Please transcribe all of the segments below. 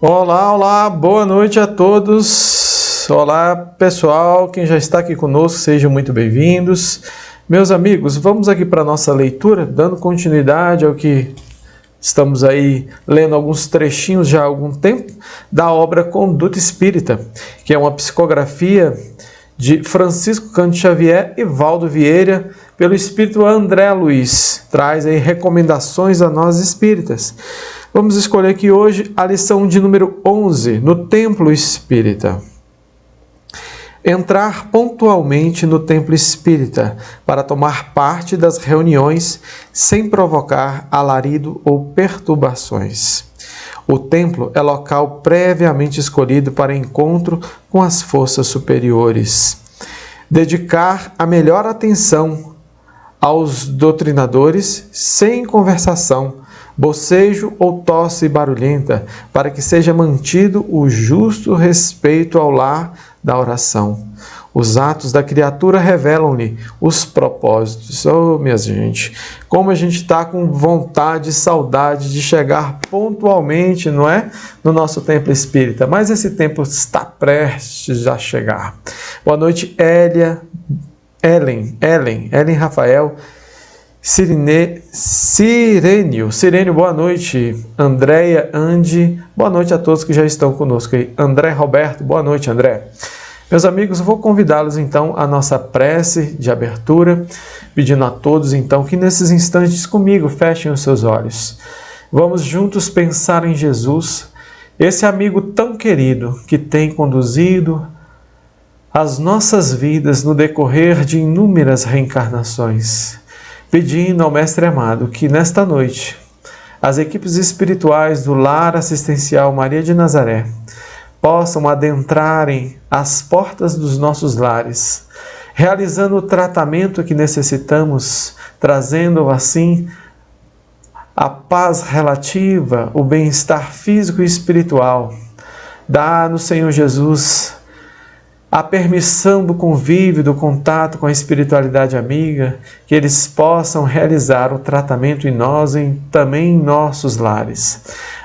Olá, olá, boa noite a todos. Olá, pessoal, quem já está aqui conosco, sejam muito bem-vindos. Meus amigos, vamos aqui para a nossa leitura, dando continuidade ao que estamos aí lendo alguns trechinhos já há algum tempo, da obra Conduta Espírita, que é uma psicografia de Francisco Cândido Xavier e Valdo Vieira, pelo espírito André Luiz. Traz aí recomendações a nós espíritas. Vamos escolher aqui hoje a lição de número 11, no Templo Espírita. Entrar pontualmente no Templo Espírita para tomar parte das reuniões sem provocar alarido ou perturbações. O templo é local previamente escolhido para encontro com as forças superiores. Dedicar a melhor atenção aos doutrinadores sem conversação, bocejo ou tosse barulhenta, para que seja mantido o justo respeito ao lar da oração. Os atos da criatura revelam-lhe os propósitos. Oh, minha gente, como a gente está com vontade e saudade de chegar pontualmente, não é? No nosso templo espírita, mas esse tempo está prestes a chegar. Boa noite, Ellen Rafael, Sirênio, boa noite. Andréia, Andy, boa noite a todos que já estão conosco aí. André Roberto, boa noite, André. Meus amigos, eu vou convidá-los então à nossa prece de abertura, pedindo a todos então que nesses instantes comigo fechem os seus olhos. Vamos juntos pensar em Jesus, esse amigo tão querido que tem conduzido as nossas vidas no decorrer de inúmeras reencarnações, pedindo ao Mestre amado que nesta noite as equipes espirituais do Lar Assistencial Maria de Nazaré possam adentrarem as portas dos nossos lares, realizando o tratamento que necessitamos, trazendo assim a paz relativa, o bem-estar físico e espiritual. Dá-nos, Senhor Jesus, a permissão do convívio, do contato com a espiritualidade amiga, que eles possam realizar o tratamento em nós e também em nossos lares.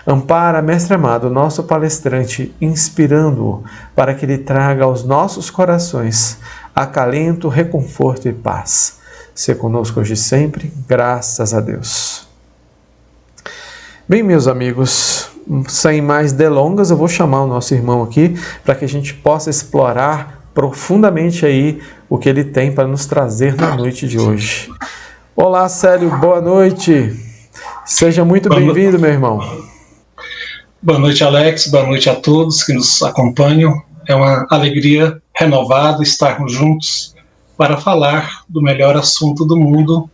Ampara, Mestre amado, o nosso palestrante, inspirando-o para que ele traga aos nossos corações acalento, reconforto e paz. Se conosco hoje e sempre, graças a Deus. Bem, meus amigos, sem mais delongas, eu vou chamar o nosso irmão aqui para que a gente possa explorar profundamente aí o que ele tem para nos trazer na noite de hoje. Olá, Célio, boa noite. Seja muito bem-vindo, meu irmão. Boa noite, Alex. Boa noite a todos que nos acompanham. É uma alegria renovada estarmos juntos para falar do melhor assunto do mundo,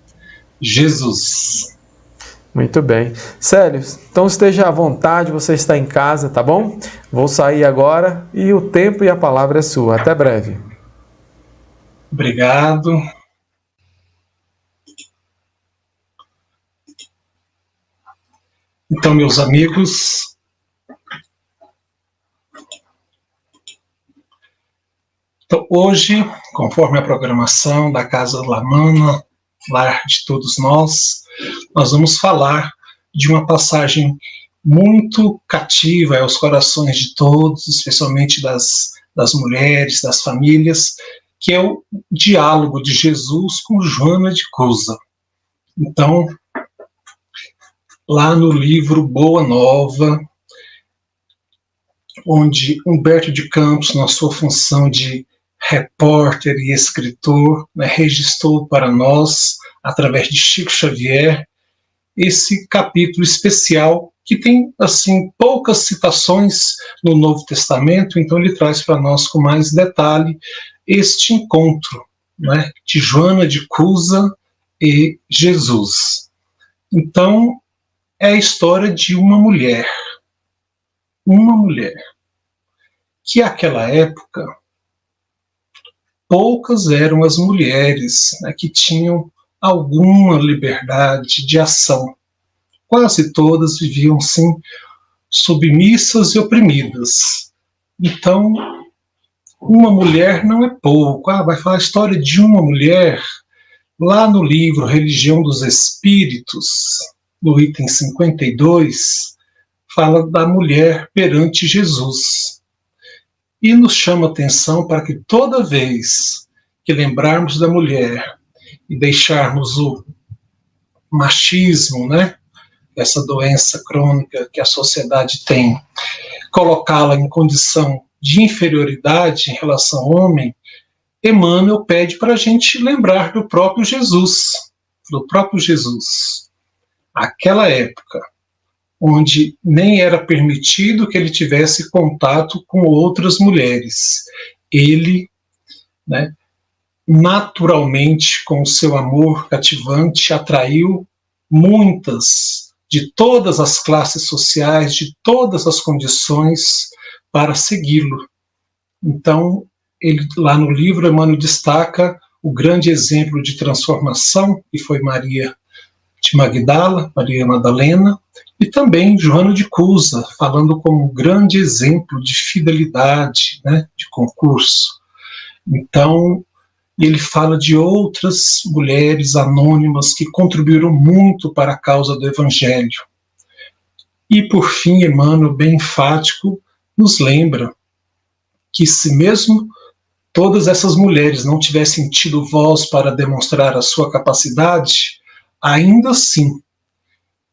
Jesus. Muito bem. Célio, então esteja à vontade, você está em casa, tá bom? Vou sair agora e o tempo e a palavra é sua. Até breve. Obrigado. Então, meus amigos, hoje, conforme a programação da Casa Lamana, Lar de Todos Nós vamos falar de uma passagem muito cativa aos corações de todos, especialmente das mulheres, das famílias, que é o diálogo de Jesus com Joana de Cusa. Então, lá no livro Boa Nova, onde Humberto de Campos, na sua função de repórter e escritor, registrou para nós, através de Chico Xavier, esse capítulo especial que tem assim poucas citações no Novo Testamento, então ele traz para nós com mais detalhe este encontro, de Joana de Cusa e Jesus. Então, é a história de uma mulher que naquela época poucas eram as mulheres que tinham alguma liberdade de ação. Quase todas viviam, sim, submissas e oprimidas. Então, uma mulher não é pouco. Vai falar a história de uma mulher. Lá no livro Religião dos Espíritos, no item 52, fala da mulher perante Jesus. E nos chama atenção para que toda vez que lembrarmos da mulher e deixarmos o machismo, né, essa doença crônica que a sociedade tem, colocá-la em condição de inferioridade em relação ao homem, Emmanuel pede para a gente lembrar do próprio Jesus, aquela época onde nem era permitido que ele tivesse contato com outras mulheres. Ele, né, naturalmente, com o seu amor cativante, atraiu muitas, de todas as classes sociais, de todas as condições, para segui-lo. Então, ele, lá no livro, Emmanuel destaca o grande exemplo de transformação, que foi Maria de Magdala, Maria Madalena, e também Joana de Cusa, falando como um grande exemplo de fidelidade, né, de concurso. Então, ele fala de outras mulheres anônimas que contribuíram muito para a causa do Evangelho. E, por fim, Emmanuel, bem enfático, nos lembra que se mesmo todas essas mulheres não tivessem tido voz para demonstrar a sua capacidade, ainda assim,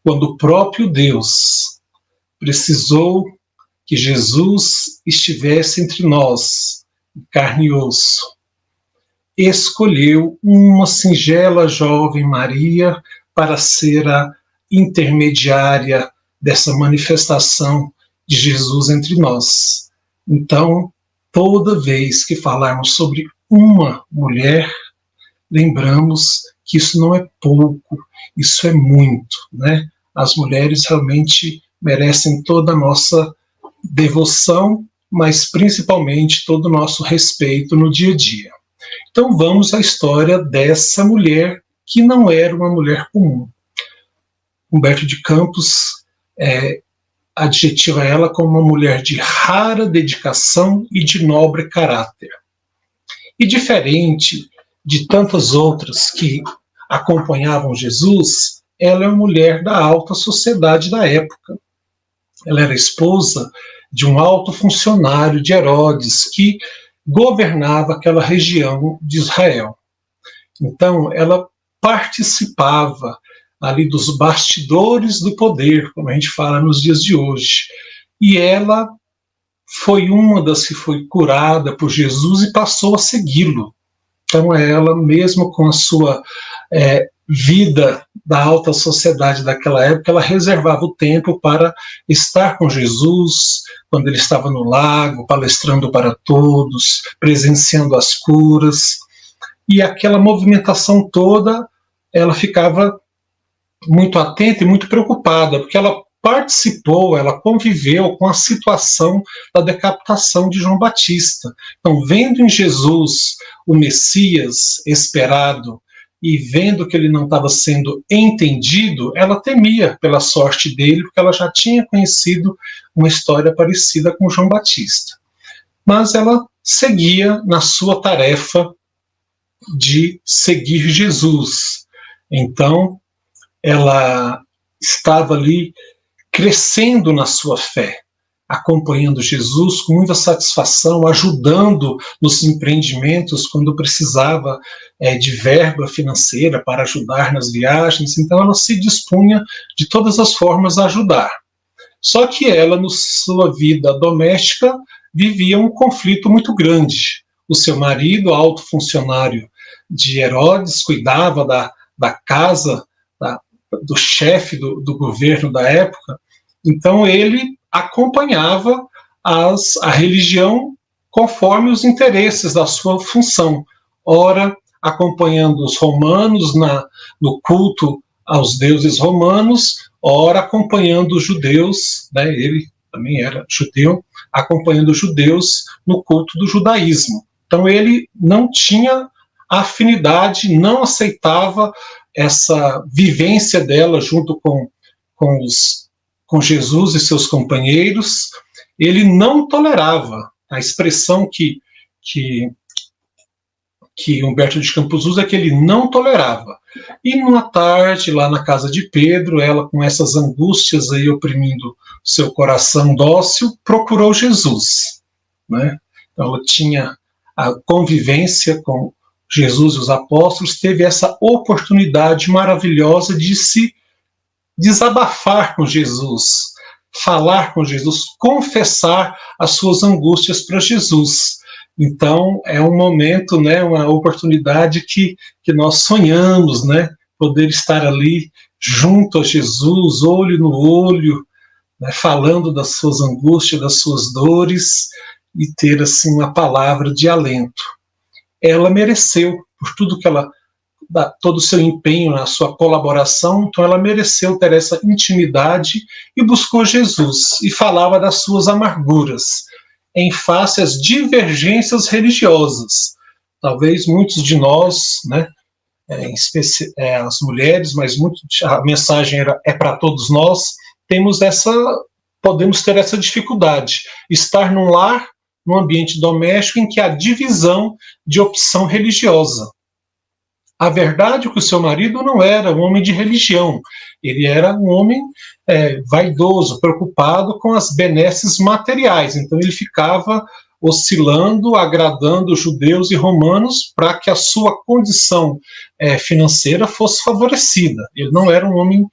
quando o próprio Deus precisou que Jesus estivesse entre nós, em carne e osso, escolheu uma singela jovem Maria para ser a intermediária dessa manifestação de Jesus entre nós. Então, toda vez que falarmos sobre uma mulher, lembramos que isso não é pouco, isso é muito, né? As mulheres realmente merecem toda a nossa devoção, mas principalmente todo o nosso respeito no dia a dia. Então vamos à história dessa mulher que não era uma mulher comum. Humberto de Campos adjetiva ela como uma mulher de rara dedicação e de nobre caráter. E diferente de tantas outras que acompanhavam Jesus, ela é uma mulher da alta sociedade da época. Ela era esposa de um alto funcionário de Herodes, que governava aquela região de Israel. Então, ela participava ali dos bastidores do poder, como a gente fala nos dias de hoje. E ela foi uma das que foi curada por Jesus e passou a segui-lo. Então, ela, mesmo com a sua vida da alta sociedade daquela época, ela reservava o tempo para estar com Jesus, quando ele estava no lago, palestrando para todos, presenciando as curas. E aquela movimentação toda, ela ficava muito atenta e muito preocupada, porque ela participou, ela conviveu com a situação da decapitação de João Batista. Então, vendo em Jesus o Messias esperado e vendo que ele não estava sendo entendido, ela temia pela sorte dele, porque ela já tinha conhecido uma história parecida com João Batista. Mas ela seguia na sua tarefa de seguir Jesus. Então, ela estava ali crescendo na sua fé, acompanhando Jesus com muita satisfação, ajudando nos empreendimentos quando precisava de verba financeira para ajudar nas viagens. Então ela se dispunha de todas as formas a ajudar. Só que ela, na sua vida doméstica, vivia um conflito muito grande. O seu marido, alto funcionário de Herodes, cuidava da casa do chefe do governo da época. Então ele acompanhava a religião conforme os interesses da sua função. Ora, acompanhando os romanos no culto aos deuses romanos, ora, acompanhando os judeus, né, ele também era judeu, acompanhando os judeus no culto do judaísmo. Então ele não tinha afinidade, não aceitava essa vivência dela junto com Jesus e seus companheiros. Ele não tolerava a expressão que que Humberto de Campos usa, que ele não tolerava. E numa tarde, lá na casa de Pedro, ela com essas angústias aí oprimindo seu coração dócil, procurou Jesus, né? Então ela tinha a convivência com Jesus e os apóstolos, teve essa oportunidade maravilhosa de se desabafar com Jesus, falar com Jesus, confessar as suas angústias para Jesus. Então, é um momento, né, uma oportunidade que nós sonhamos, né, poder estar ali junto a Jesus, olho no olho, né, falando das suas angústias, das suas dores, e ter assim uma palavra de alento. Ela mereceu, por tudo que ela, todo o seu empenho, a sua colaboração, então ela mereceu ter essa intimidade e buscou Jesus e falava das suas amarguras, em face às divergências religiosas. Talvez muitos de nós, né, as mulheres, mas a mensagem é para todos nós, podemos ter essa dificuldade, estar num lar, num ambiente doméstico em que há divisão de opção religiosa. A verdade é que o seu marido não era um homem de religião, ele era um homem vaidoso, preocupado com as benesses materiais, então ele ficava oscilando, agradando judeus e romanos para que a sua condição financeira fosse favorecida. Ele não era um homem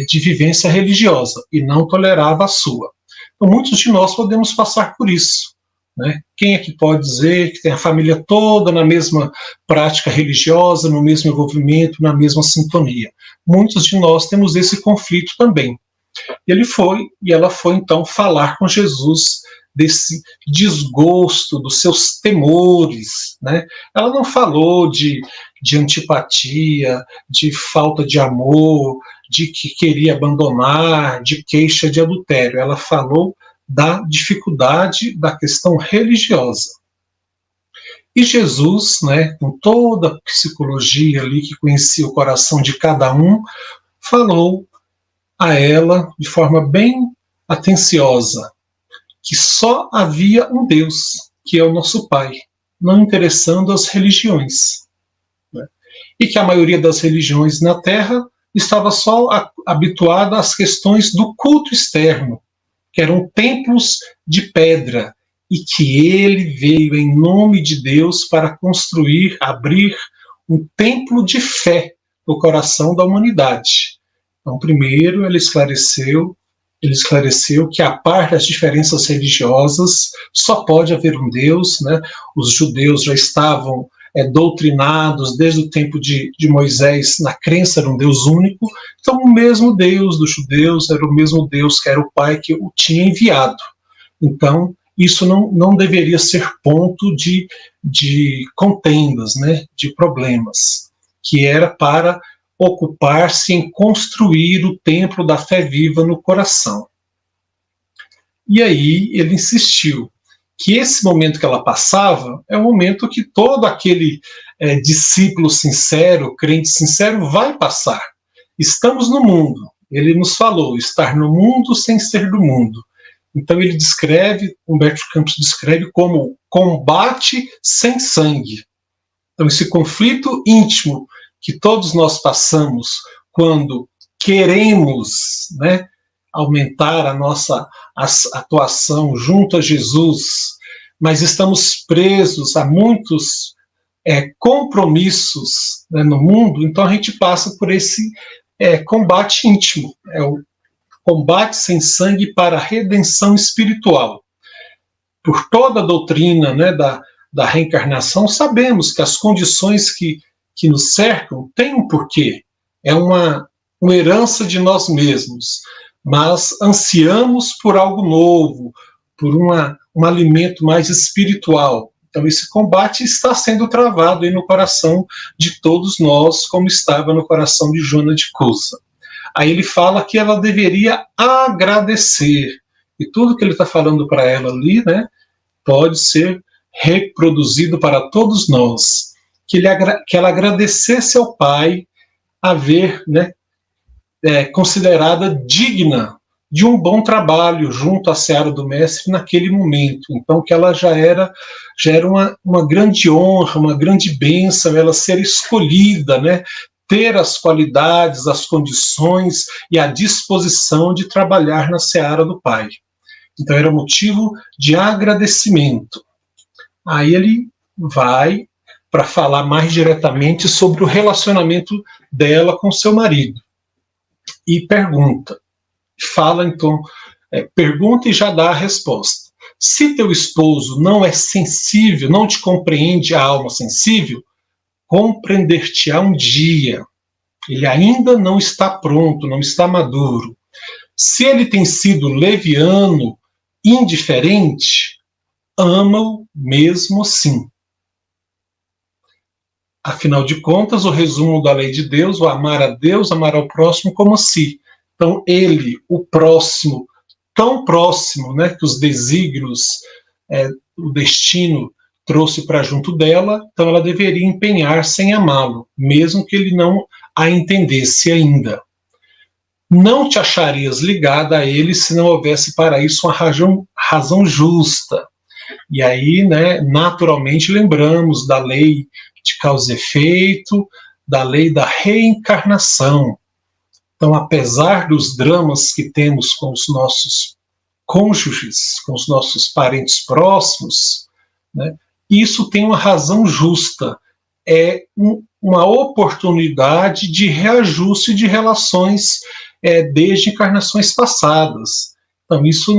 de vivência religiosa e não tolerava a sua. Então, muitos de nós podemos passar por isso, né? Quem é que pode dizer que tem a família toda na mesma prática religiosa, no mesmo envolvimento, na mesma sintonia? Muitos de nós temos esse conflito também. Ela foi então falar com Jesus desse desgosto, dos seus temores, né? Ela não falou de antipatia, de falta de amor, de que queria abandonar, de queixa de adultério. Ela falou da dificuldade da questão religiosa. E Jesus, né, com toda a psicologia ali que conhecia o coração de cada um, falou a ela de forma bem atenciosa que só havia um Deus, que é o nosso Pai, não interessando as religiões, né? E que a maioria das religiões na Terra estava só habituada às questões do culto externo, que eram templos de pedra, e que ele veio em nome de Deus para construir, abrir um templo de fé no coração da humanidade. Então, primeiro, ele esclareceu que, a par das diferenças religiosas, só pode haver um Deus, né? Os judeus já estavam doutrinados desde o tempo de Moisés na crença de um Deus único, então o mesmo Deus dos judeus era o mesmo Deus que era o Pai que o tinha enviado. Então, isso não deveria ser ponto de contendas, né? De problemas, que era para ocupar-se em construir o templo da fé viva no coração. E aí ele insistiu que esse momento que ela passava é o momento que todo aquele discípulo sincero, crente sincero, vai passar. Estamos no mundo. Ele nos falou, estar no mundo sem ser do mundo. Então ele descreve, Humberto Campos descreve como combate sem sangue. Então esse conflito íntimo que todos nós passamos quando queremos, né, aumentar a nossa atuação junto a Jesus, mas estamos presos a muitos compromissos, né, no mundo, então a gente passa por esse combate íntimo, o combate sem sangue para a redenção espiritual. Por toda a doutrina, né, da reencarnação, sabemos que as condições que nos cercam têm um porquê, é uma herança de nós mesmos, mas ansiamos por algo novo, por um alimento mais espiritual. Então esse combate está sendo travado aí no coração de todos nós, como estava no coração de Joana de Cusa. Aí ele fala que ela deveria agradecer, e tudo que ele está falando para ela ali, né, pode ser reproduzido para todos nós, que ela agradecesse ao Pai a ver, né, considerada digna de um bom trabalho junto à seara do mestre naquele momento. Então, que ela já era uma grande honra, uma grande bênção, ela ser escolhida, né? Ter as qualidades, as condições e a disposição de trabalhar na seara do Pai. Então, era motivo de agradecimento. Aí ele vai para falar mais diretamente sobre o relacionamento dela com seu marido. E pergunta. Fala, então, pergunta e já dá a resposta. Se teu esposo não é sensível, não te compreende a alma sensível, compreender-te-á um dia. Ele ainda não está pronto, não está maduro. Se ele tem sido leviano, indiferente, ama-o mesmo assim. Afinal de contas, o resumo da lei de Deus, o amar a Deus, amar ao próximo como a si. Então, ele, o próximo, tão próximo, né, que os desígnios, o destino trouxe para junto dela, então ela deveria empenhar-se em amá-lo, mesmo que ele não a entendesse ainda. Não te acharias ligada a ele se não houvesse para isso uma razão justa. E aí, né, naturalmente, lembramos da lei de causa e efeito, da lei da reencarnação. Então, apesar dos dramas que temos com os nossos cônjuges, com os nossos parentes próximos, né, isso tem uma razão justa. É uma oportunidade de reajuste de relações desde encarnações passadas. Então, isso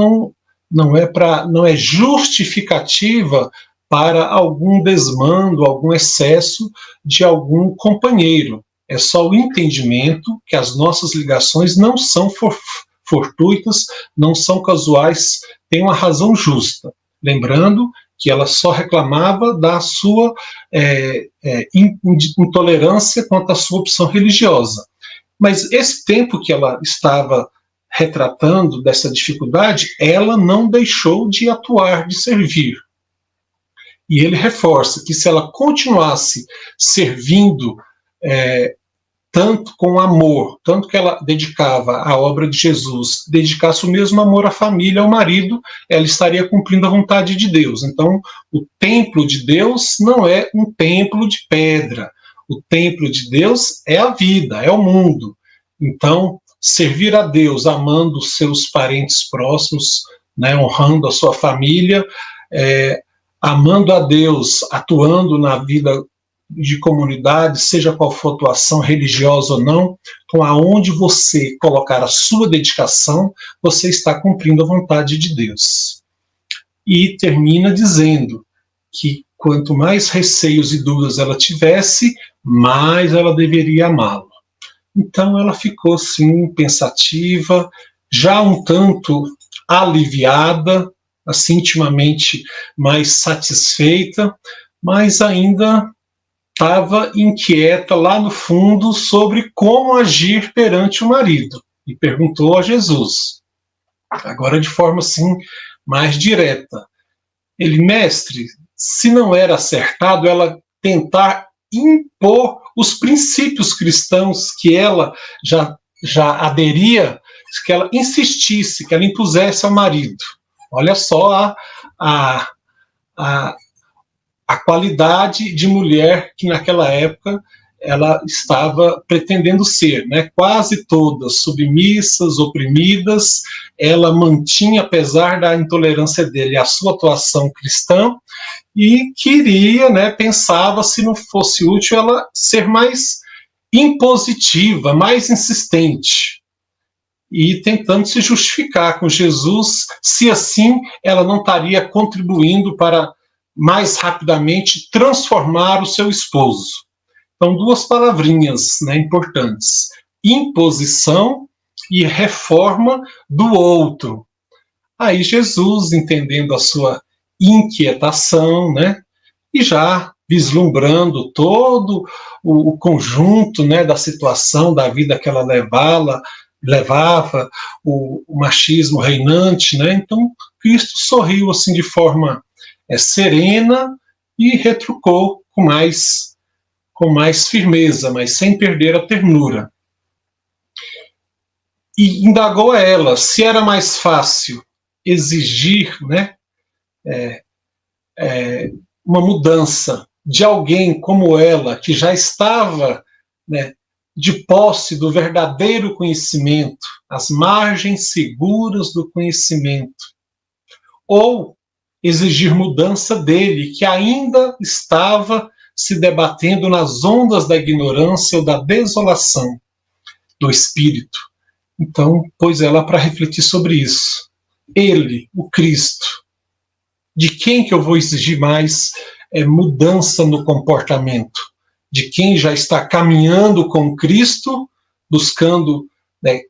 não é justificativa para algum desmando, algum excesso de algum companheiro. É só o entendimento que as nossas ligações não são fortuitas, não são casuais, tem uma razão justa. Lembrando que ela só reclamava da sua intolerância quanto à sua opção religiosa. Mas esse tempo que ela estava retratando dessa dificuldade, ela não deixou de atuar, de servir. E ele reforça que se ela continuasse servindo tanto com amor, tanto que ela dedicava à obra de Jesus, dedicasse o mesmo amor à família, ao marido, ela estaria cumprindo a vontade de Deus. Então, o templo de Deus não é um templo de pedra. O templo de Deus é a vida, é o mundo. Então, servir a Deus, amando os seus parentes próximos, né, honrando a sua família, amando a Deus, atuando na vida de comunidade, seja qual for a atuação religiosa ou não, então aonde você colocar a sua dedicação, você está cumprindo a vontade de Deus. E termina dizendo que quanto mais receios e dúvidas ela tivesse, mais ela deveria amá-lo. Então ela ficou assim, pensativa, já um tanto aliviada, assim, intimamente mais satisfeita, mas ainda estava inquieta lá no fundo sobre como agir perante o marido. E perguntou a Jesus, agora de forma assim mais direta. Ele, mestre, se não era acertado ela tentar impor os princípios cristãos que ela já aderia, que ela insistisse, que ela impusesse ao marido. Olha só a qualidade de mulher que naquela época ela estava pretendendo ser, né? Quase todas submissas, oprimidas, ela mantinha, apesar da intolerância dele, a sua atuação cristã e queria, né, pensava se não fosse útil ela ser mais impositiva, mais insistente e tentando se justificar com Jesus, se assim ela não estaria contribuindo para mais rapidamente transformar o seu esposo. Então, duas palavrinhas, né, importantes: imposição e reforma do outro. Aí Jesus, entendendo a sua inquietação, né, e já vislumbrando todo o conjunto, né, da situação, da vida que ela levava, o machismo reinante, né, então Cristo sorriu assim de forma serena e retrucou com mais firmeza, mas sem perder a ternura. e indagou a ela se era mais fácil exigir, né, uma mudança de alguém como ela, que já estava, né, de posse do verdadeiro conhecimento, as margens seguras do conhecimento, ou exigir mudança dele, que ainda estava se debatendo nas ondas da ignorância ou da desolação do espírito. Então, pôs ela para refletir sobre isso. Ele, o Cristo, de quem que eu vou exigir mais mudança no comportamento? De quem já está caminhando com Cristo, buscando, né,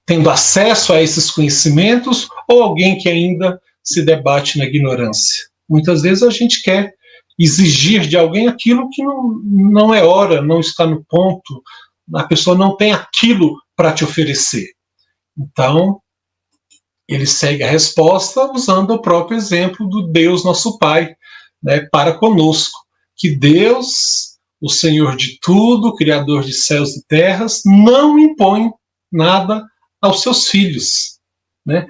tendo acesso a esses conhecimentos, ou alguém que ainda se debate na ignorância? Muitas vezes a gente quer exigir de alguém aquilo que não é hora, não está no ponto, a pessoa não tem aquilo para te oferecer. Então, ele segue a resposta usando o próprio exemplo do Deus nosso Pai, né, para conosco, que Deus, o Senhor de tudo, Criador de céus e terras, não impõe nada aos seus filhos, né?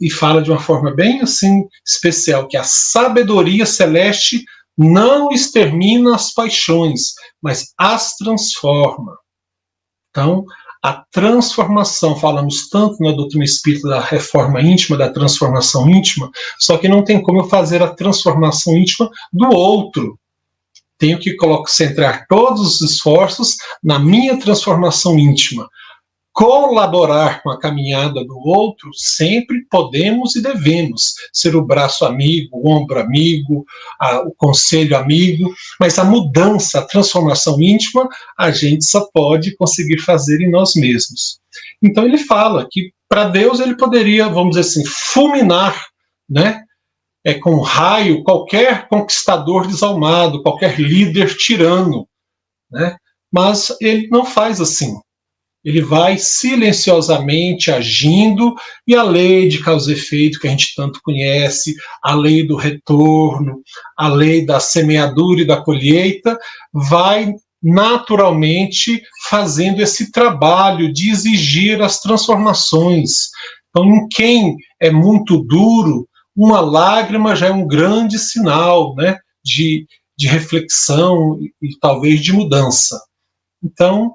E fala de uma forma bem assim especial, que a sabedoria celeste não extermina as paixões, mas as transforma. Então, a transformação, falamos tanto na doutrina espírita da reforma íntima, da transformação íntima, só que não tem como eu fazer a transformação íntima do outro. Tenho que centrar todos os esforços na minha transformação íntima. Colaborar com a caminhada do outro, sempre podemos e devemos ser o braço amigo, o ombro amigo, o conselho amigo, mas a mudança, a transformação íntima, a gente só pode conseguir fazer em nós mesmos. Então ele fala que para Deus ele poderia, vamos dizer assim, fulminar, né, com raio qualquer conquistador desalmado, qualquer líder tirano, né? Mas ele não faz assim. Ele vai silenciosamente agindo, e a lei de causa e efeito que a gente tanto conhece, a lei do retorno, a lei da semeadura e da colheita, vai naturalmente fazendo esse trabalho de exigir as transformações. Então, em quem é muito duro, uma lágrima já é um grande sinal, né, de reflexão e talvez de mudança. Então,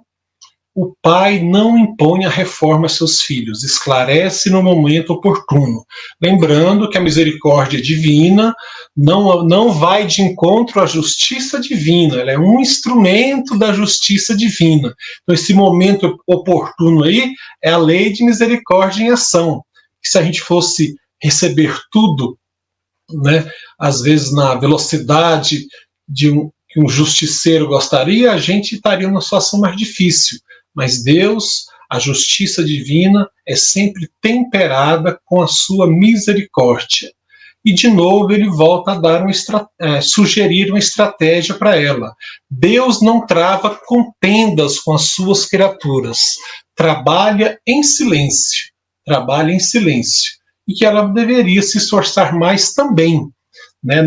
o pai não impõe a reforma a seus filhos, esclarece no momento oportuno. Lembrando que a misericórdia divina não vai de encontro à justiça divina, ela é um instrumento da justiça divina. Então, esse momento oportuno aí é a lei de misericórdia em ação. Se a gente fosse receber tudo, né, às vezes na velocidade que um justiceiro gostaria, a gente estaria numa situação mais difícil. Mas Deus, a justiça divina, é sempre temperada com a sua misericórdia. E, de novo, ele volta a dar sugerir uma estratégia para ela. Deus não trava contendas com as suas criaturas. Trabalha em silêncio. E que ela deveria se esforçar mais também, né,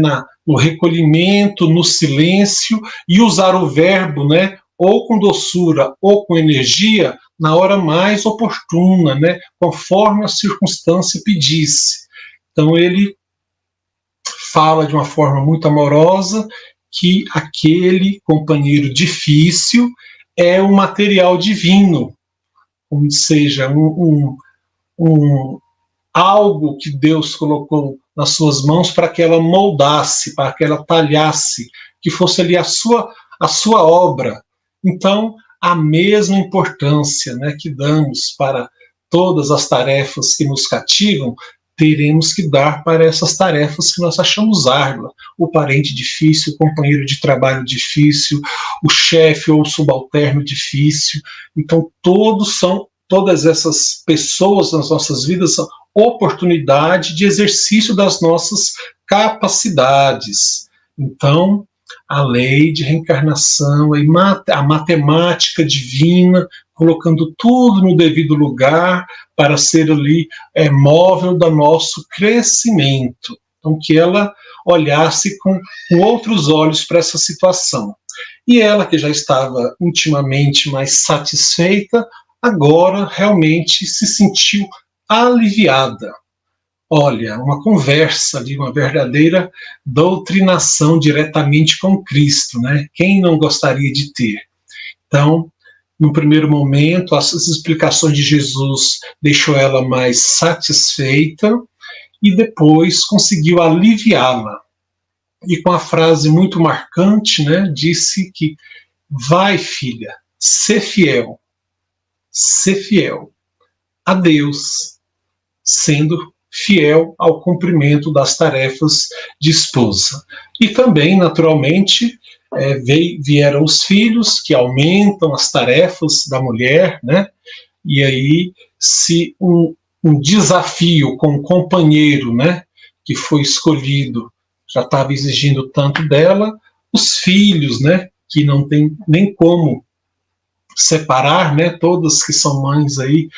no recolhimento, no silêncio, e usar o verbo, né, ou com doçura ou com energia, na hora mais oportuna, né, conforme a circunstância pedisse. Então ele fala de uma forma muito amorosa que aquele companheiro difícil é um material divino, como seja algo que Deus colocou nas suas mãos para que ela moldasse, para que ela talhasse, que fosse ali a sua obra. Então, a mesma importância, né, que damos para todas as tarefas que nos cativam, teremos que dar para essas tarefas que nós achamos árduas. O parente difícil, o companheiro de trabalho difícil, o chefe ou o subalterno difícil. Então, todas essas pessoas nas nossas vidas são oportunidade de exercício das nossas capacidades. Então, a lei de reencarnação, a matemática divina, colocando tudo no devido lugar para ser ali móvel do nosso crescimento. Então, que ela olhasse com outros olhos para essa situação. E ela, que já estava intimamente mais satisfeita, agora realmente se sentiu aliviada. Olha, uma conversa ali, uma verdadeira doutrinação diretamente com Cristo, né? Quem não gostaria de ter? Então, no primeiro momento, as explicações de Jesus deixou ela mais satisfeita e depois conseguiu aliviá-la. E com a frase muito marcante, né, disse que vai, filha, ser fiel a Deus, sendo fiel ao cumprimento das tarefas de esposa. E também, naturalmente, vieram os filhos, que aumentam as tarefas da mulher, né? E aí, se um desafio com o companheiro, né, que foi escolhido, já estava exigindo tanto dela, os filhos, né, que não tem nem como separar, né, todas que são mães aí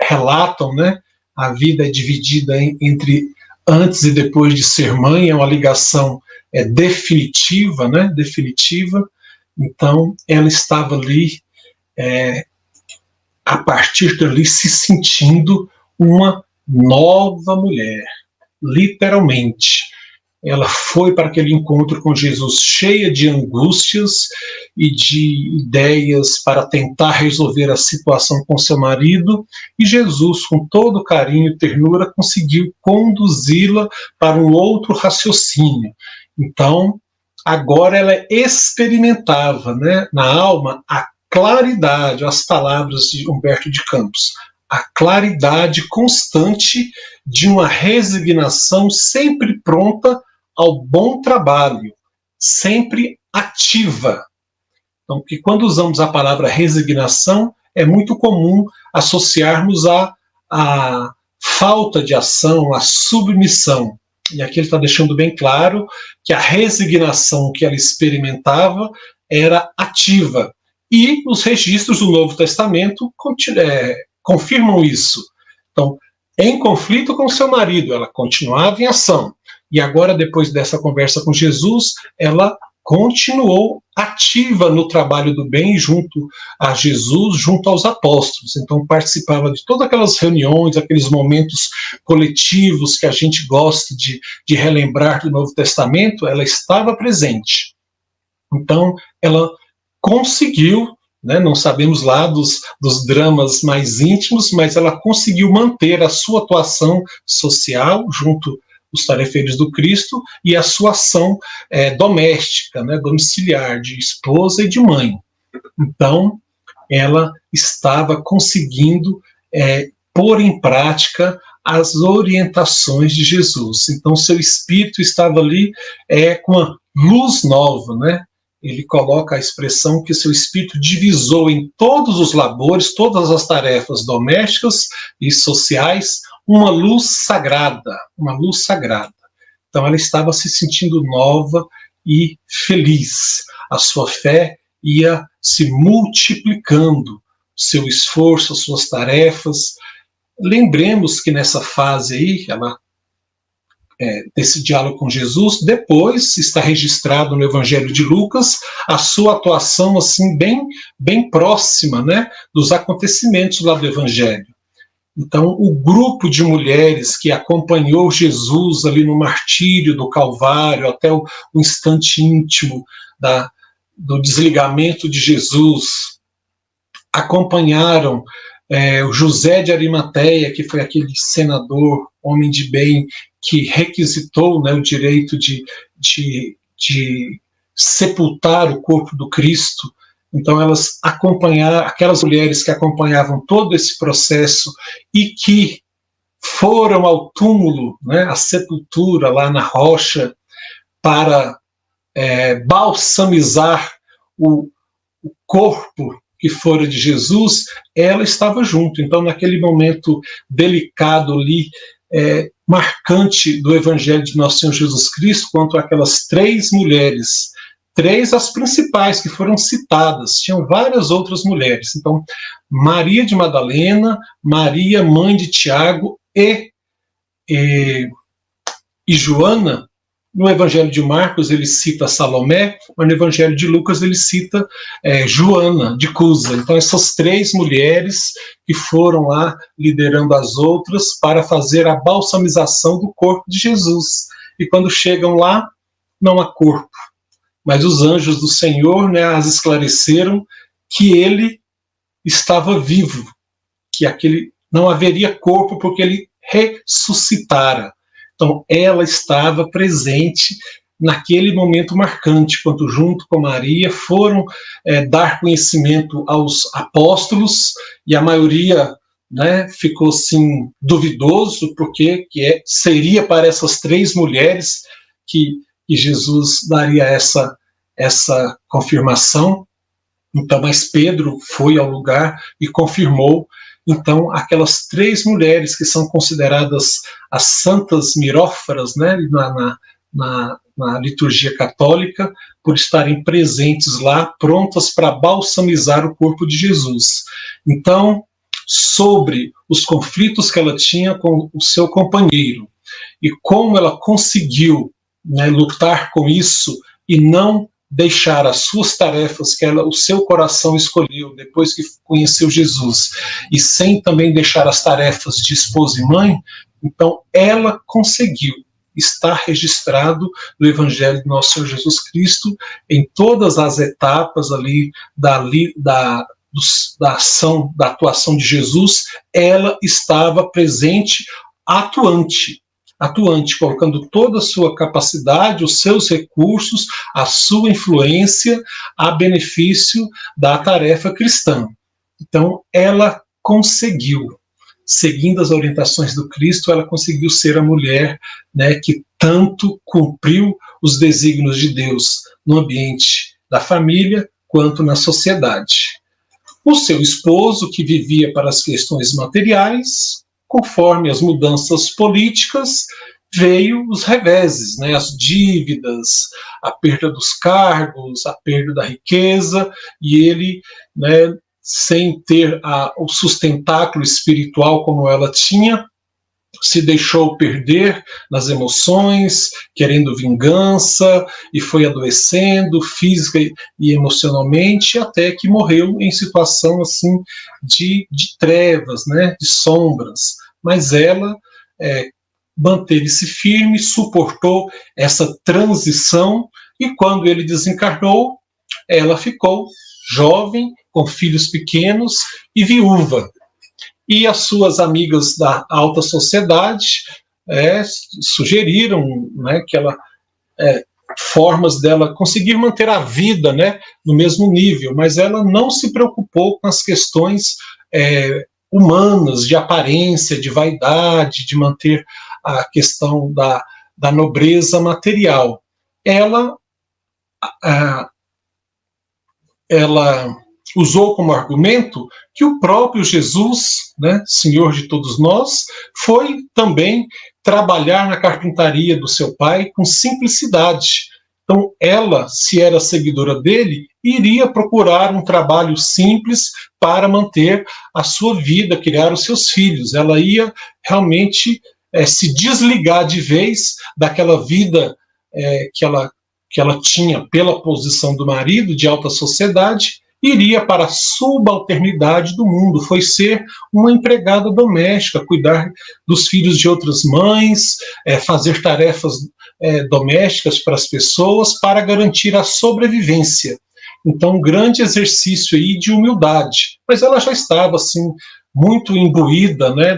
relatam, né, a vida é dividida entre antes e depois de ser mãe, é uma ligação definitiva, né, definitiva. Então, ela estava ali, a partir dali, se sentindo uma nova mulher, literalmente. Ela foi para aquele encontro com Jesus cheia de angústias e de ideias para tentar resolver a situação com seu marido, e Jesus, com todo carinho e ternura, conseguiu conduzi-la para um outro raciocínio. Então, agora ela experimentava, né, na alma a claridade, as palavras de Humberto de Campos, a claridade constante de uma resignação sempre pronta ao bom trabalho, sempre ativa. Então, porque quando usamos a palavra resignação, é muito comum associarmos a falta de ação, a submissão. E aqui ele está deixando bem claro que a resignação que ela experimentava era ativa. E os registros do Novo Testamento confirmam isso. Então, em conflito com seu marido, ela continuava em ação. E agora, depois dessa conversa com Jesus, ela continuou ativa no trabalho do bem junto a Jesus, junto aos apóstolos. Então, participava de todas aquelas reuniões, aqueles momentos coletivos que a gente gosta de relembrar do Novo Testamento, ela estava presente. Então, ela conseguiu, né, não sabemos lá dos dramas mais íntimos, mas ela conseguiu manter a sua atuação social junto os tarefeiros do Cristo e a sua ação doméstica, né, domiciliar, de esposa e de mãe. Então, ela estava conseguindo pôr em prática as orientações de Jesus. Então, seu espírito estava ali com uma luz nova, né? Ele coloca a expressão que seu espírito divisou em todos os labores, todas as tarefas domésticas e sociais, uma luz sagrada, uma luz sagrada. Então ela estava se sentindo nova e feliz. A sua fé ia se multiplicando, seu esforço, as suas tarefas. Lembremos que nessa fase aí, desse diálogo com Jesus, depois está registrado no Evangelho de Lucas a sua atuação assim bem próxima, né, dos acontecimentos lá do Evangelho. Então, o grupo de mulheres que acompanhou Jesus ali no martírio do Calvário até o instante íntimo do desligamento de Jesus, acompanharam o José de Arimateia, que foi aquele senador, homem de bem, que requisitou, né, o direito de sepultar o corpo do Cristo. Então elas acompanharam, aquelas mulheres que acompanhavam todo esse processo e que foram ao túmulo, né, à sepultura lá na rocha, para balsamizar o corpo que fora de Jesus, ela estava junto. Então, naquele momento delicado ali, marcante do Evangelho de Nosso Senhor Jesus Cristo, quanto aquelas 3 mulheres, 3 as principais que foram citadas, tinham várias outras mulheres. Então, Maria de Madalena, Maria, mãe de Tiago, e Joana, No Evangelho de Marcos ele cita Salomé, mas no Evangelho de Lucas ele cita Joana de Cusa. Então essas 3 mulheres que foram lá liderando as outras para fazer a balsamização do corpo de Jesus. E quando chegam lá, não há corpo, mas os anjos do Senhor, né, as esclareceram que ele estava vivo, que aquele não haveria corpo porque ele ressuscitara. Então, ela estava presente naquele momento marcante, quando junto com Maria foram dar conhecimento aos apóstolos, e a maioria, né, ficou assim duvidoso, porque seria para essas 3 mulheres que Jesus daria essa confirmação. Então, mas Pedro foi ao lugar e confirmou. Então, aquelas 3 mulheres que são consideradas as santas mirófaras, né, na liturgia católica, por estarem presentes lá, prontas para balsamizar o corpo de Jesus. Então, sobre os conflitos que ela tinha com o seu companheiro e como ela conseguiu, né, lutar com isso e não deixar as suas tarefas que o seu coração escolheu depois que conheceu Jesus, e sem também deixar as tarefas de esposa e mãe, então ela conseguiu. Está registrado no Evangelho de Nosso Senhor Jesus Cristo, em todas as etapas ali da ação, da atuação de Jesus, ela estava presente, atuante, colocando toda a sua capacidade, os seus recursos, a sua influência a benefício da tarefa cristã. Então, ela conseguiu, seguindo as orientações do Cristo, ela conseguiu ser a mulher, né, que tanto cumpriu os desígnios de Deus no ambiente da família quanto na sociedade. O seu esposo, que vivia para as questões materiais, conforme as mudanças políticas, veio os reveses, né, as dívidas, a perda dos cargos, a perda da riqueza, e ele, né, sem ter o sustentáculo espiritual como ela tinha, se deixou perder nas emoções, querendo vingança, e foi adoecendo física e emocionalmente, até que morreu em situação assim de trevas, né, de sombras. Mas ela manteve-se firme, suportou essa transição, e quando ele desencarnou, ela ficou jovem, com filhos pequenos e viúva. E as suas amigas da alta sociedade sugeriram, né, que ela formas dela conseguir manter a vida, né, no mesmo nível, mas ela não se preocupou com as questões humanas, de aparência, de vaidade, de manter a questão da nobreza material. Ela usou como argumento que o próprio Jesus, né, Senhor de todos nós, foi também trabalhar na carpintaria do seu pai com simplicidade. Então, ela, se era seguidora dele, iria procurar um trabalho simples para manter a sua vida, criar os seus filhos. Ela ia realmente se desligar de vez daquela vida que ela tinha pela posição do marido, de alta sociedade, iria para a subalternidade do mundo, foi ser uma empregada doméstica, cuidar dos filhos de outras mães, fazer tarefas domésticas para as pessoas, para garantir a sobrevivência. Então, um grande exercício aí de humildade. Mas ela já estava assim, muito imbuída, né,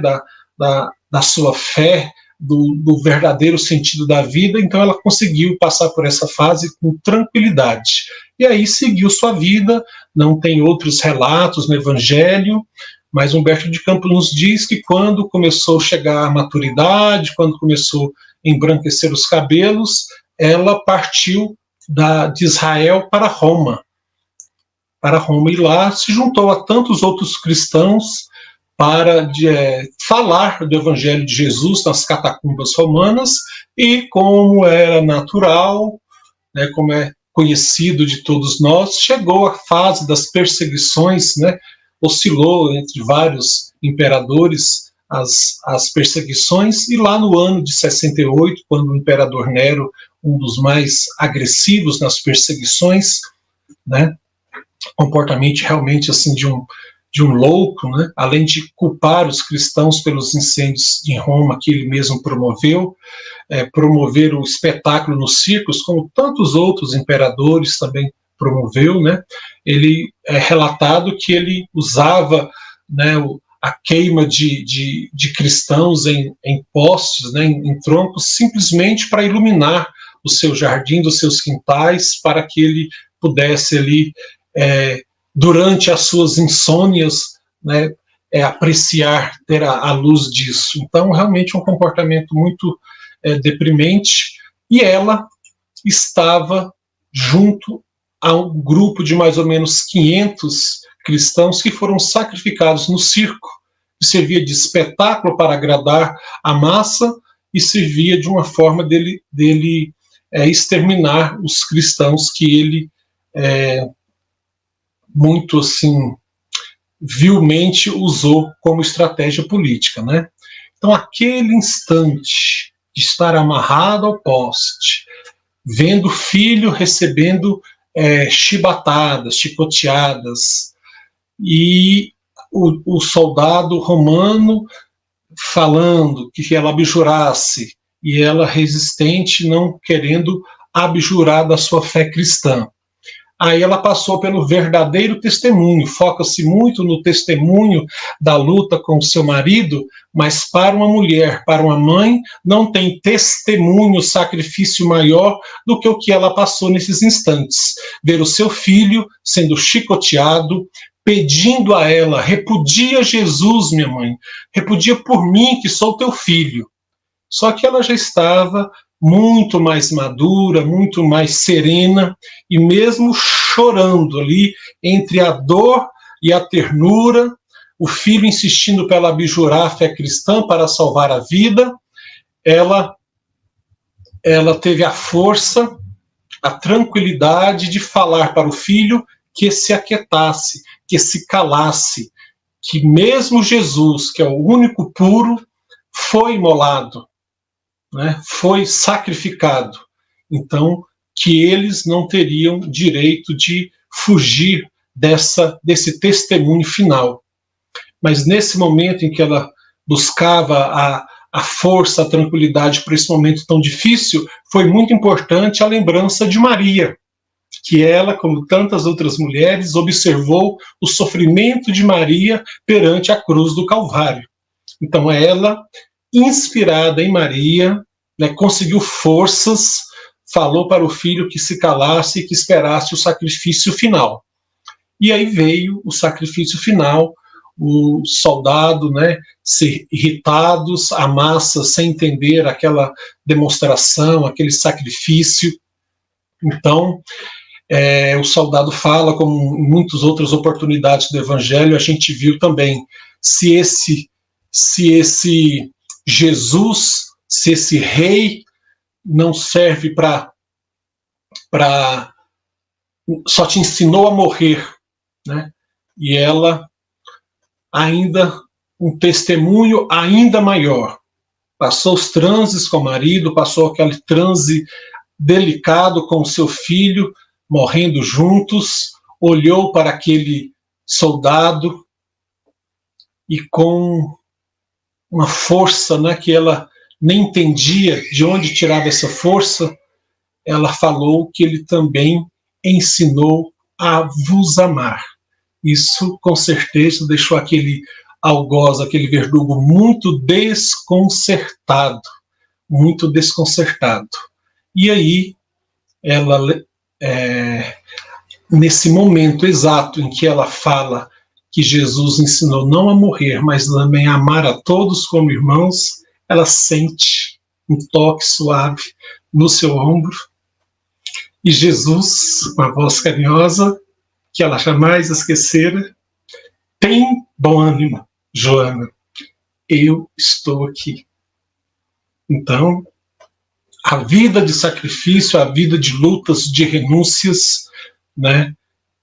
da sua fé, do verdadeiro sentido da vida, então ela conseguiu passar por essa fase com tranquilidade. E aí seguiu sua vida, não tem outros relatos no Evangelho, mas Humberto de Campos nos diz que quando começou a chegar à maturidade, quando começou a embranquecer os cabelos, ela partiu de Israel para Roma. E lá se juntou a tantos outros cristãos para falar do Evangelho de Jesus nas catacumbas romanas, e como era natural, né, como é conhecido de todos nós, chegou a fase das perseguições, né, oscilou entre vários imperadores as perseguições, e lá no ano de 68, quando o imperador Nero um dos mais agressivos nas perseguições, né? Comportamento realmente assim de um louco, né? Além de culpar os cristãos pelos incêndios em Roma que ele mesmo promoveu, promover o espetáculo nos circos, como tantos outros imperadores também promoveu, né? Ele é relatado que ele usava, né, a queima de cristãos em postes, né, em troncos, simplesmente para iluminar o seu jardim, dos seus quintais, para que ele pudesse ali, durante as suas insônias, né, apreciar, ter a luz disso. Então, realmente um comportamento muito deprimente, e ela estava junto a um grupo de mais ou menos 500 cristãos que foram sacrificados no circo, que servia de espetáculo para agradar a massa e servia de uma forma dele exterminar os cristãos que ele muito assim vilmente usou como estratégia política, né? Então, aquele instante de estar amarrado ao poste, vendo o filho recebendo chibatadas, chicoteadas, e o soldado romano falando que ela abjurasse, e ela resistente, não querendo abjurar da sua fé cristã. Aí ela passou pelo verdadeiro testemunho, foca-se muito no testemunho da luta com o seu marido, mas para uma mulher, para uma mãe, não tem testemunho, sacrifício maior do que o que ela passou nesses instantes. Ver o seu filho sendo chicoteado, pedindo a ela: repudia Jesus, minha mãe, repudia por mim que sou teu filho. Só que ela já estava muito mais madura, muito mais serena, e mesmo chorando ali, entre a dor e a ternura, o filho insistindo para ela abjurar a fé cristã para salvar a vida, ela teve a força, a tranquilidade de falar para o filho que se aquietasse, que se calasse, que mesmo Jesus, que é o único puro, foi imolado, né, foi sacrificado. Então, que eles não teriam direito de fugir desse testemunho final. Mas nesse momento em que ela buscava a força, a tranquilidade para esse momento tão difícil, foi muito importante a lembrança de Maria, que ela, como tantas outras mulheres, observou o sofrimento de Maria perante a cruz do Calvário. Então ela, inspirada em Maria, né, conseguiu forças, falou para o filho que se calasse e que esperasse o sacrifício final. E aí veio o sacrifício final, o soldado, né, ser irritados, a massa sem entender aquela demonstração, aquele sacrifício. Então, o soldado fala, como em muitas outras oportunidades do Evangelho, a gente viu também, se esse Jesus, se esse rei não serve para só te ensinou a morrer, né? E ela ainda um testemunho ainda maior. Passou os transes com o marido, passou aquele transe delicado com o seu filho, morrendo juntos, olhou para aquele soldado e com uma força, né, que ela nem entendia de onde tirava essa força, ela falou que ele também ensinou a vos amar. Isso, com certeza, deixou aquele algoz, aquele verdugo muito desconcertado, muito desconcertado. E aí, ela, nesse momento exato em que ela fala que Jesus ensinou não a morrer, mas também a amar a todos como irmãos, ela sente um toque suave no seu ombro, e Jesus, com a voz carinhosa, que ela jamais esquecera: tem bom ânimo, Joana, eu estou aqui. Então, a vida de sacrifício, a vida de lutas, de renúncias, né,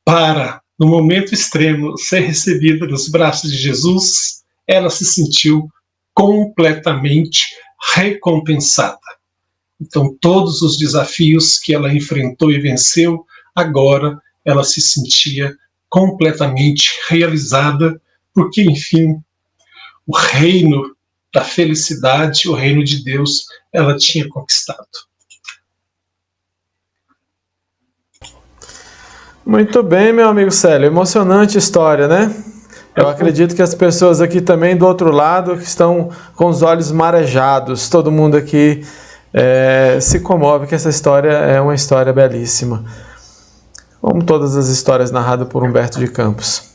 para, no momento extremo, ser recebida nos braços de Jesus, ela se sentiu completamente recompensada. Então, todos os desafios que ela enfrentou e venceu, agora ela se sentia completamente realizada, porque, enfim, o reino da felicidade, o reino de Deus, ela tinha conquistado. Muito bem, meu amigo Célio. Emocionante história, né? Eu acredito que as pessoas aqui também do outro lado estão com os olhos marejados. Todo mundo aqui se comove, que essa história é uma história belíssima. Como todas as histórias narradas por Humberto de Campos.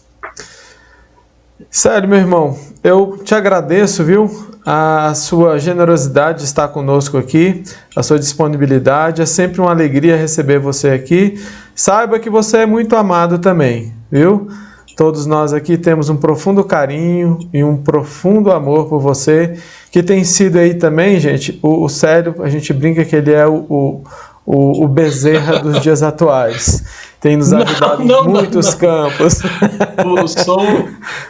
Célio, meu irmão, eu te agradeço, viu? A sua generosidade de estar conosco aqui, a sua disponibilidade. É sempre uma alegria receber você aqui. Saiba que você é muito amado também, viu? Todos nós aqui temos um profundo carinho e um profundo amor por você, que tem sido aí também, gente, o Célio, a gente brinca que ele é o Bezerra dos dias atuais. Tem nos ajudado em muitos campos.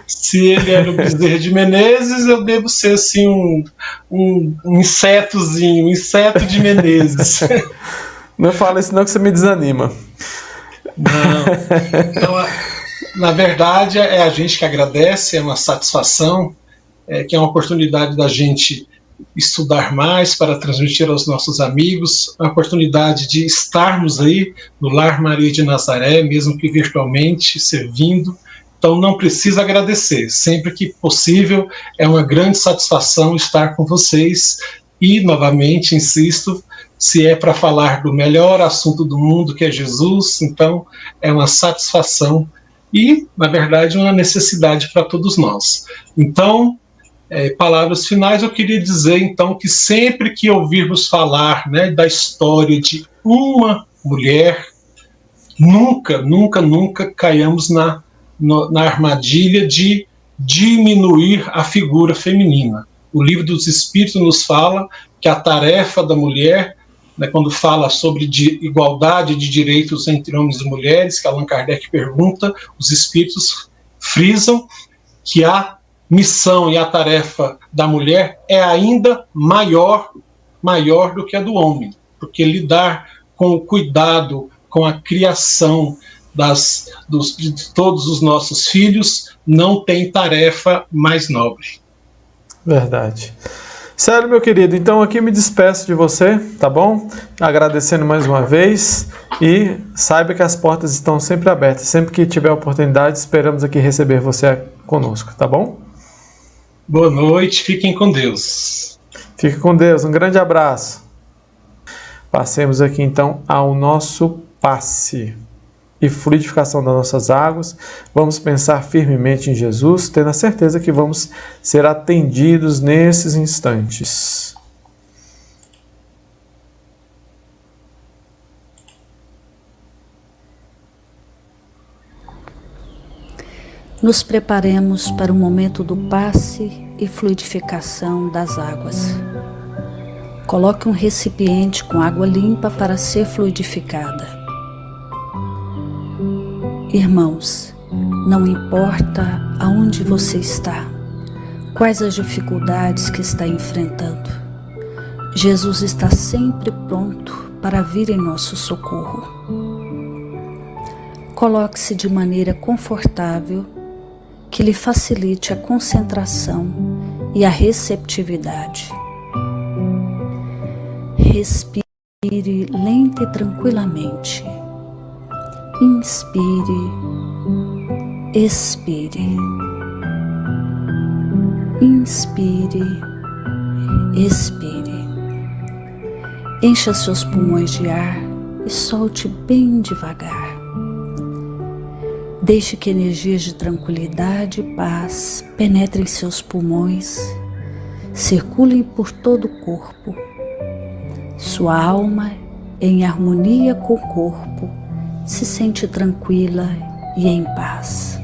Se ele era o Bezerra de Menezes, eu devo ser assim um insetozinho, um inseto de Menezes. Não fala isso não que você me desanima. Não. Então, na verdade, é a gente que agradece, é uma satisfação, que é uma oportunidade da gente estudar mais para transmitir aos nossos amigos, a oportunidade de estarmos aí no Lar Maria de Nazaré, mesmo que virtualmente, servindo. Então não precisa agradecer, sempre que possível, é uma grande satisfação estar com vocês e, novamente, insisto, se é para falar do melhor assunto do mundo, que é Jesus, então é uma satisfação e, na verdade, uma necessidade para todos nós. Então, palavras finais, eu queria dizer, então, que sempre que ouvirmos falar, né, da história de uma mulher, nunca caiamos na armadilha de diminuir a figura feminina. O Livro dos Espíritos nos fala que a tarefa da mulher, né, quando fala sobre igualdade de direitos entre homens e mulheres, que Allan Kardec pergunta, os Espíritos frisam que a missão e a tarefa da mulher é ainda maior do que a do homem, porque lidar com o cuidado, com a criação de todos os nossos filhos não tem tarefa mais nobre. Verdade. Célio, meu querido, então aqui me despeço de você, tá bom? Agradecendo mais uma vez e saiba que as portas estão sempre abertas. Sempre que tiver oportunidade, esperamos aqui receber você conosco, tá bom? Boa noite, fiquem com Deus. Fique com Deus, um grande abraço. Passemos aqui então ao nosso passe e fluidificação das nossas águas. Vamos pensar firmemente em Jesus, tendo a certeza que vamos ser atendidos nesses instantes. Nos preparemos para o momento do passe e fluidificação das águas. Coloque um recipiente com água limpa para ser fluidificada. Irmãos, não importa aonde você está, quais as dificuldades que está enfrentando, Jesus está sempre pronto para vir em nosso socorro. Coloque-se de maneira confortável, que lhe facilite a concentração e a receptividade. Respire lenta e tranquilamente. Inspire, expire. Inspire, expire. Encha seus pulmões de ar e solte bem devagar. Deixe que energias de tranquilidade e paz penetrem seus pulmões, circulem por todo o corpo. Sua alma, em harmonia com o corpo, se sente tranquila e em paz.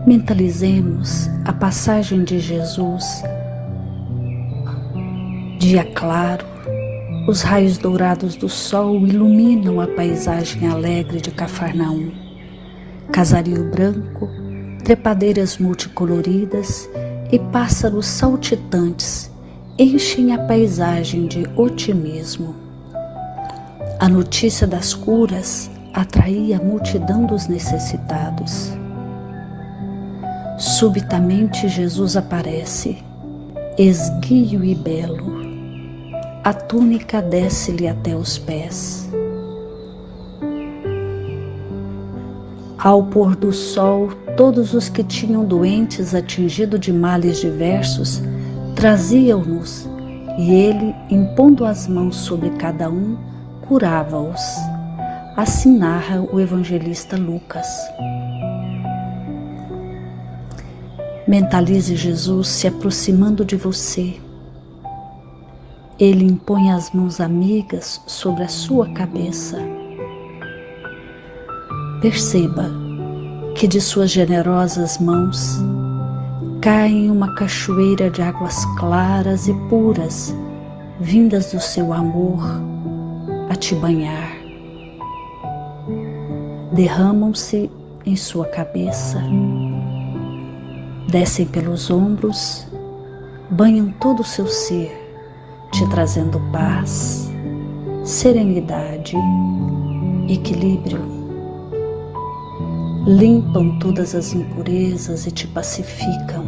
Mentalizemos a passagem de Jesus, dia claro. Os raios dourados do sol iluminam a paisagem alegre de Cafarnaum. Casario branco, trepadeiras multicoloridas e pássaros saltitantes enchem a paisagem de otimismo. A notícia das curas atraía a multidão dos necessitados. Subitamente Jesus aparece, esguio e belo. A túnica desce-lhe até os pés. Ao pôr do sol, todos os que tinham doentes atingidos de males diversos traziam-nos, e ele, impondo as mãos sobre cada um, curava-os. Assim narra o evangelista Lucas. Mentalize Jesus se aproximando de você. Ele impõe as mãos amigas sobre a sua cabeça. Perceba que de suas generosas mãos cai uma cachoeira de águas claras e puras, vindas do seu amor a te banhar. Derramam-se em sua cabeça, descem pelos ombros, banham todo o seu ser, te trazendo paz, serenidade, equilíbrio. Limpam todas as impurezas e te pacificam.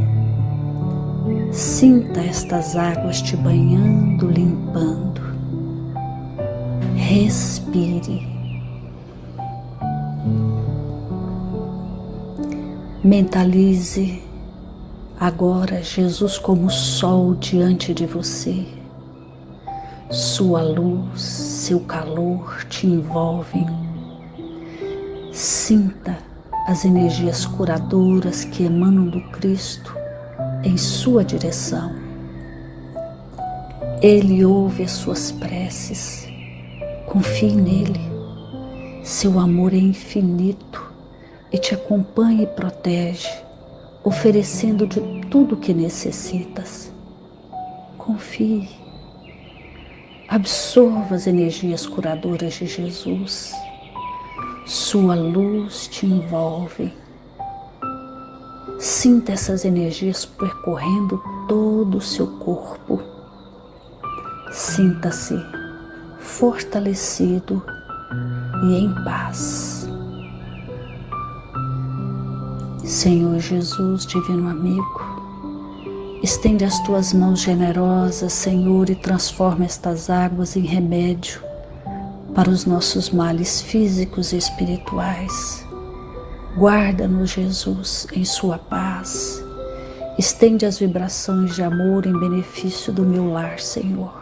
Sinta estas águas te banhando, limpando. Respire. Mentalize agora Jesus como sol diante de você. Sua luz, seu calor te envolvem. Sinta as energias curadoras que emanam do Cristo em sua direção. Ele ouve as suas preces. Confie nele. Seu amor é infinito e te acompanha e protege, oferecendo de tudo o que necessitas. Confie. Absorva as energias curadoras de Jesus. Sua luz te envolve. Sinta essas energias percorrendo todo o seu corpo. Sinta-se fortalecido e em paz. Senhor Jesus, divino amigo, estende as tuas mãos generosas, Senhor, e transforma estas águas em remédio para os nossos males físicos e espirituais. Guarda-nos, Jesus, em sua paz. Estende as vibrações de amor em benefício do meu lar, Senhor.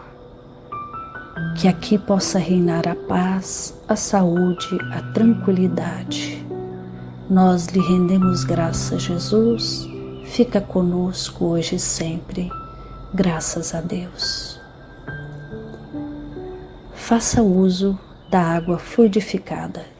Que aqui possa reinar a paz, a saúde, a tranquilidade. Nós lhe rendemos graças, Jesus. Fica conosco hoje e sempre. Graças a Deus. Faça uso da água fluidificada.